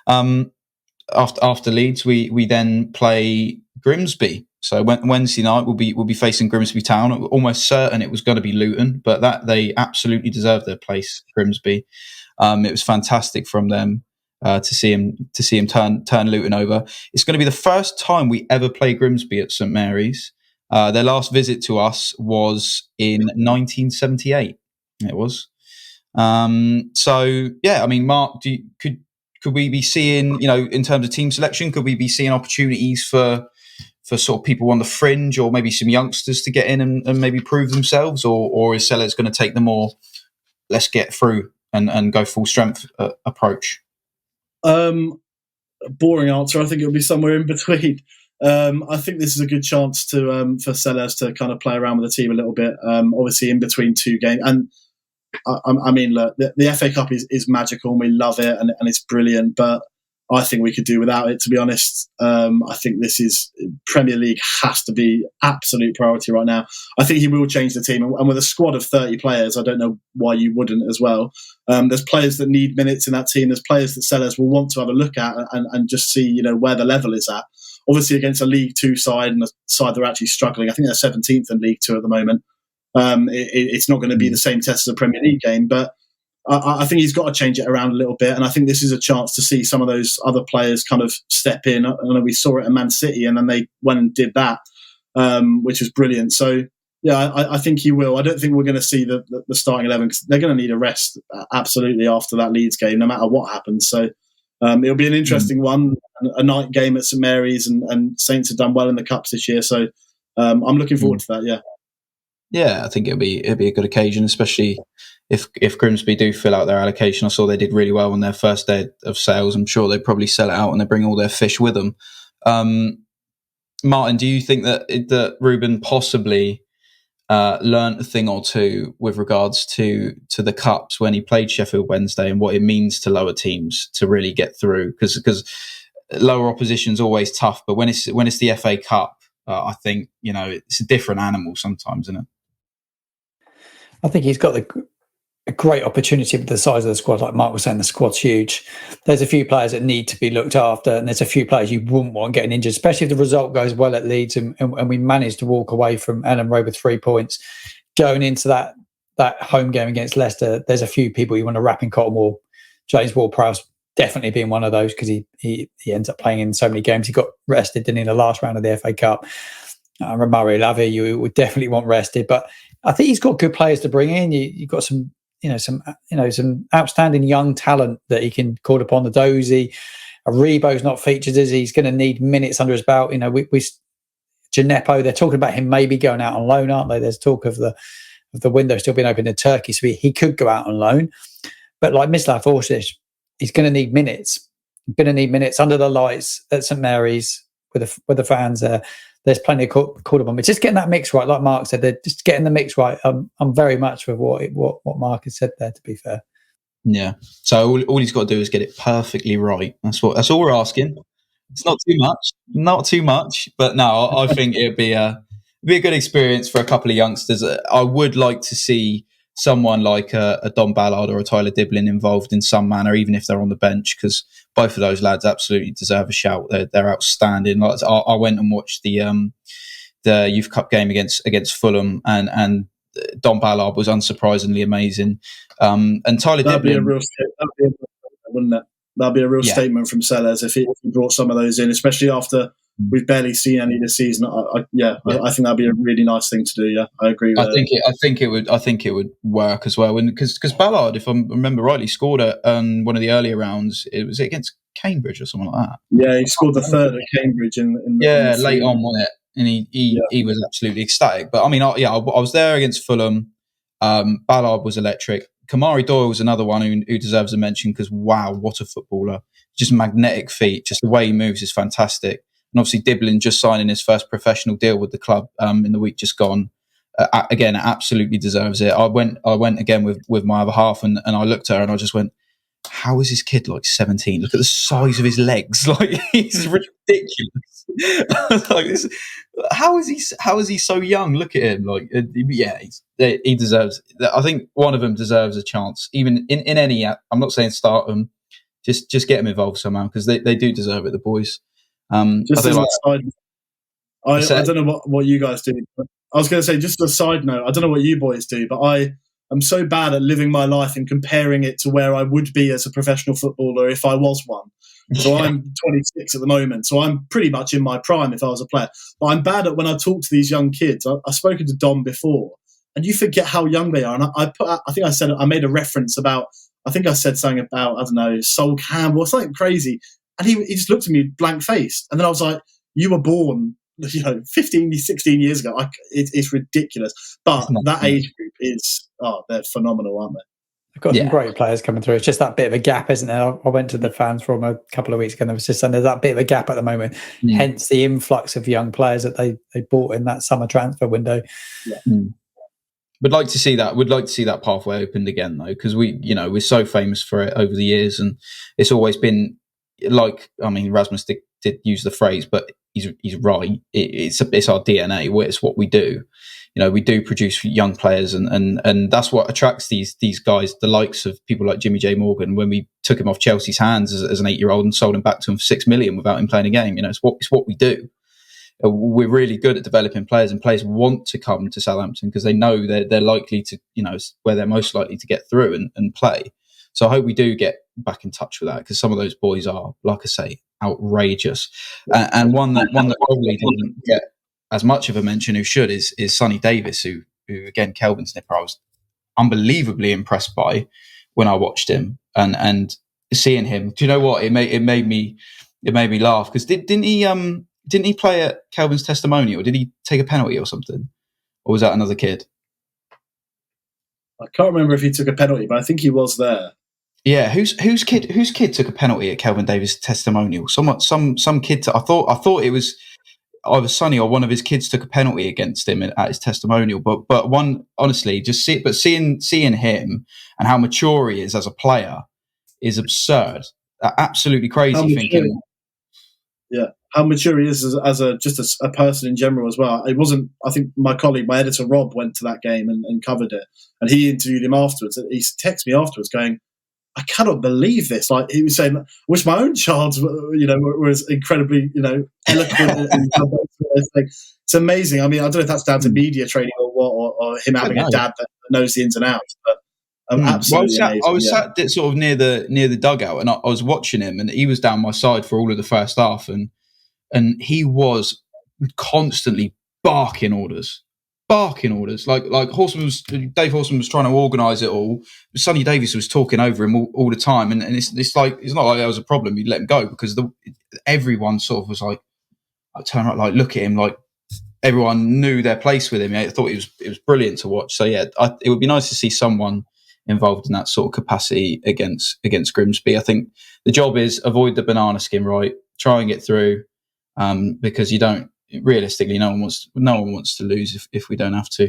After Leeds, we then play Grimsby. So Wednesday night we'll be facing Grimsby Town. Almost certain it was going to be Luton, but that they absolutely deserved their place. Grimsby. It was fantastic from them to see him turn Luton over. It's going to be the first time we ever play Grimsby at St Mary's. Their last visit to us was in 1978. It was. So yeah, I mean, Mark, could we be seeing, in terms of team selection, could we be seeing opportunities for sort of people on the fringe, or maybe some youngsters to get in and maybe prove themselves, or is Sellers going to take the more let's get through and go full strength approach? Boring answer. I think it'll be somewhere in between. I think this is a good chance to for Sellers to kind of play around with the team a little bit. Obviously, in between two games, and I mean, look, the FA Cup is magical and we love it and it's brilliant, but I think we could do without it, to be honest. I think this is Premier League has to be absolute priority right now. I think he will change the team, and with a squad of 30 players, I don't know why you wouldn't as well. There's players that need minutes in that team. There's players that Sellers will want to have a look at and just see, where the level is at. Obviously, against a League Two side and a side that are actually struggling. I think they're 17th in League Two at the moment. It's not going to be the same test as a Premier League game, but I think he's got to change it around a little bit, and I think this is a chance to see some of those other players kind of step in. I know we saw it at Man City, and then they went and did that, which was brilliant. So, yeah, I think he will. I don't think we're going to see the starting 11 because they're going to need a rest absolutely after that Leeds game, no matter what happens. So it'll be an interesting one, a night game at St Mary's, and Saints have done well in the Cups this year. So I'm looking forward to that, yeah. Yeah, I think it'll be a good occasion, especially if Grimsby do fill out their allocation. I saw they did really well on their first day of sales. I'm sure they probably sell it out and they bring all their fish with them. Martin, do you think that Ruben possibly learned a thing or two with regards to the Cups when he played Sheffield Wednesday and what it means to lower teams to really get through? Because lower opposition is always tough, but when it's the FA Cup, I think it's a different animal sometimes, isn't it? I think he's got a great opportunity with the size of the squad. Like Mark was saying, the squad's huge. There's a few players that need to be looked after, and there's a few players you wouldn't want getting injured, especially if the result goes well at Leeds and we manage to walk away from Ellen Road with 3 points. Going into that home game against Leicester, there's a few people you want to wrap in cotton wool. James Ward-Prowse definitely being one of those because he ends up playing in so many games. He got rested, didn't he, in the last round of the FA Cup. Romari Lavie, you would definitely want rested, but I think he's got good players to bring in. You've got some outstanding young talent that he can call upon. The Dozy, Aribo's not featured as he's going to need minutes under his belt. Gineppo, they're talking about him maybe going out on loan, aren't they? There's talk of the window still being open in Turkey, so he could go out on loan. But like Mislav Orsic, he's going to need minutes. He's going to need minutes under the lights at St Mary's with the fans there. There's plenty of call upon. It's just getting that mix right, like Mark said. They're just getting the mix right. I'm very much with what Mark has said there. To be fair, yeah. So all he's got to do is get it perfectly right. That's all we're asking. It's not too much, but no, I think it'd be a good experience for a couple of youngsters. I would like to see someone like a Don Ballard or a Tyler Diblin involved in some manner, even if they're on the bench, because both of those lads absolutely deserve a shout. They're outstanding. Like, I went and watched the Youth Cup game against Fulham, and Don Ballard was unsurprisingly amazing. And Tyler That'd Diblin, be a real statement, wouldn't it? That'd be a real statement from Sellers if he brought some of those in, especially after we've barely seen any this season. I think that'd be a really nice thing to do. Yeah, I agree with that. I think it would work as well. Because Ballard, if I remember rightly, scored at one of the earlier rounds. It was against Cambridge or something like that. Yeah, he scored the third at Cambridge in late on, wasn't it? And he was absolutely ecstatic. But I mean, I was there against Fulham. Ballard was electric. Kamari Doyle was another one who deserves a mention because, wow, what a footballer. Just magnetic feet. Just the way he moves is fantastic. And obviously Diblin just signing his first professional deal with the club in the week just gone. Again, absolutely deserves it. I went again with my other half and I looked at her and I just went, how is this kid like 17? Look at the size of his legs. Like, he's ridiculous. Like, how is he so young? Look at him. Like, he deserves. I think one of them deserves a chance. Even in any. I'm not saying start them. just get them involved somehow, because they do deserve it, the boys. Just as a side note, I don't know what you guys do. But I was going to say, just as a side note, I don't know what you boys do, but I'm so bad at living my life and comparing it to where I would be as a professional footballer if I was one. So I'm 26 at the moment, so I'm pretty much in my prime if I was a player. But I'm bad at when I talk to these young kids. I've spoken to Dom before, and you forget how young they are. And I made a reference about, I think I said something about, I don't know, Sol Campbell or something crazy. And he just looked at me blank faced. And then I was like, you were born, 15, 16 years ago. It's ridiculous. But that age group is, they're phenomenal, aren't they? They've got some great players coming through. It's just that bit of a gap, isn't there? I went to the fans forum a couple of weeks ago, and I was just saying there's that bit of a gap at the moment. Hence the influx of young players that they bought in that summer transfer window. Yeah. Would like to see that. Would like to see that pathway opened again, though, because we're so famous for it over the years, and it's always been like, I mean, Rasmus did use the phrase, but he's right. It's our DNA. It's what we do. We do produce young players, and that's what attracts these guys, the likes of people like Jimmy J Morgan. When we took him off Chelsea's hands as an 8-year-old and sold him back to him for $6 million without him playing a game, it's what we do. We're really good at developing players, and players want to come to Southampton because they know they're likely to, where they're most likely to get through and play. So I hope we do get back in touch with that, because some of those boys are, like I say, outrageous. And one that probably didn't get as much of a mention, who should, is Sonny Davis, who again, Kelvin's nipper, I was unbelievably impressed by when I watched him, and seeing him. Do you know what? It made me laugh, because didn't he play at Kelvin's testimonial? Did he take a penalty or something, or was that another kid? I can't remember if he took a penalty, but I think he was there. Yeah, whose kid took a penalty at Kelvin Davis' testimonial? Some kid. I thought it was either Sonny or one of his kids took a penalty against him at his testimonial. But one, honestly, seeing him and how mature he is as a player is absurd. Absolutely crazy thinking. Yeah, how mature he is as a person in general as well. It wasn't. I think my editor Rob, went to that game and covered it, and he interviewed him afterwards. He texted me afterwards, going, I cannot believe this. Like, he was saying, I wish my own child, was incredibly, eloquent. It's amazing. I mean, I don't know if that's down to media training or what, or him having a dad that knows the ins and outs. But absolutely amazing. I was sat sort of near the dugout, and I was watching him, and he was down my side for all of the first half, and he was constantly barking orders. Like Dave Horseman was trying to organise it all. Sonny Davis was talking over him all the time, and it's like, it's not like there was a problem. You'd let him go, because everyone sort of was like, I turn around, like, look at him, like everyone knew their place with him. I thought it was brilliant to watch. So yeah, it would be nice to see someone involved in that sort of capacity against Grimsby. I think the job is avoid the banana skin, right? Try and get through, because you don't. Realistically, no one wants to lose if we don't have to.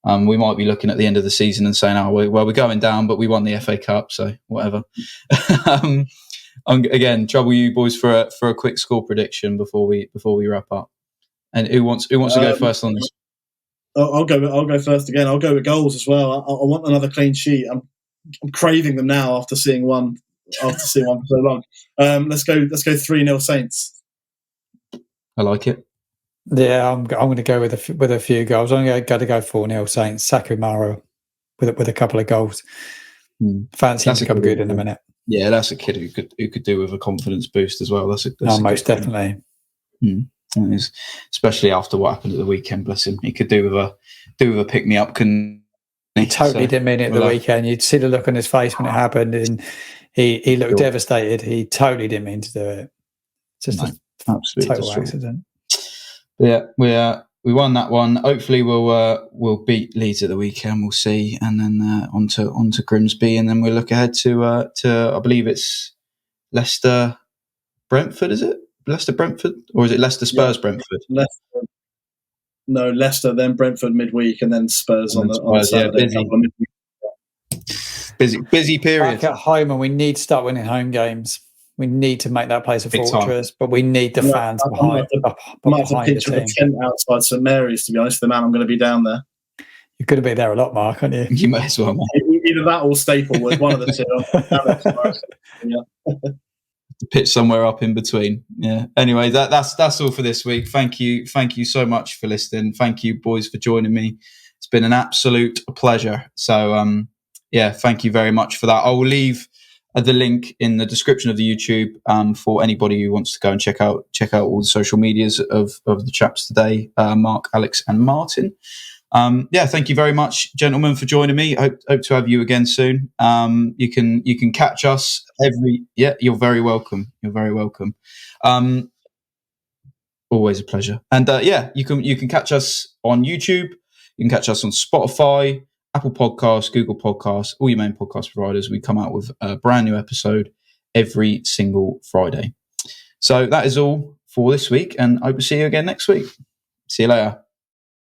We might be looking at the end of the season and saying, we're going down, but we won the FA Cup, so whatever. Again, trouble you boys for a quick score prediction before we wrap up. And who wants to go first on this? I'll go first again. I'll go with goals as well. I want another clean sheet. I'm craving them now after seeing one for so long. Let's go 3-0 Saints. I like it. Yeah, I'm going to go with a few goals. I'm going to go 4-0 Saints. Sakumara with a couple of goals. Fancy him to come good in a minute. Yeah, that's a kid who could do with a confidence boost as well. That's most definitely. Especially after what happened at the weekend. Bless him. He could do with a pick me up. He totally didn't mean it at the weekend. You'd see the look on his face when it happened, and he looked devastated. He totally didn't mean to do it. Just a total accident. Yeah, we won that one. Hopefully, we'll beat Leeds at the weekend. We'll see, and then onto Grimsby, and then we'll look ahead to I believe it's Leicester Brentford. Is it Leicester Brentford, or is it Leicester Spurs Brentford? Leicester, then Brentford midweek, and then Spurs on Saturday. Yeah, busy period. Back at home, and we need to start winning home games. We need to make that place a fortress, but we need the fans behind the picture of a tent outside St Mary's, to be honest, the man I'm going to be down there. You're going to be there a lot, Mark, aren't you? You may as well, man. Either that or Staplewood, one of the two. Yeah. Pitch somewhere up in between. Yeah. Anyway, that's all for this week. Thank you so much for listening. Thank you, boys, for joining me. It's been an absolute pleasure. So thank you very much for that. I will leave the link in the description of the YouTube for anybody who wants to go and check out all the social medias of the chaps today, Mark, Alex, and Martin. Thank you very much, gentlemen, for joining me. Hope to have you again soon. You can catch us you're very welcome. You're very welcome. Always a pleasure. And you can catch us on YouTube. You can catch us on Spotify, Apple Podcasts, Google Podcasts, all your main podcast providers. We come out with a brand new episode every single Friday. So that is all for this week, and I hope to see you again next week. See you later.